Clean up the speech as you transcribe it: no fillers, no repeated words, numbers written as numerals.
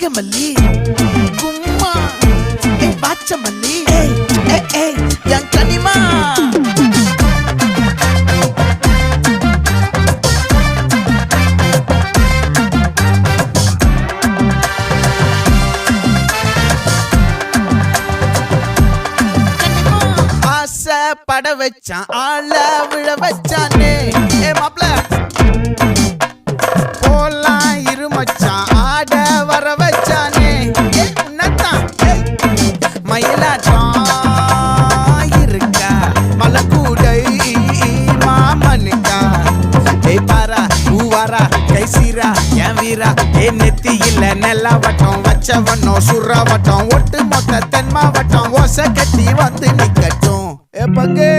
நாகமல்லி கும்மா பாச்சமல்லி என் கனிமா பட வச்சான் ஆள விழ வச்சானே மாப்ள போலாம் இருமச்சான் ஆட வர வச்சானே உன்னதான் மயிலாட்டம் இருக்கா மலக்கூடை மாமனுக்கா பாரா பூவாரா கைசீரா என் வீரா நெத்தி இல்ல நெல்லா வட்டம் வச்சவனும் சுறா வட்டம் ஒட்டு மொத்த தென் மாவட்டம் ஓசை கட்டி வந்து நிக்கட்டும் பங்கே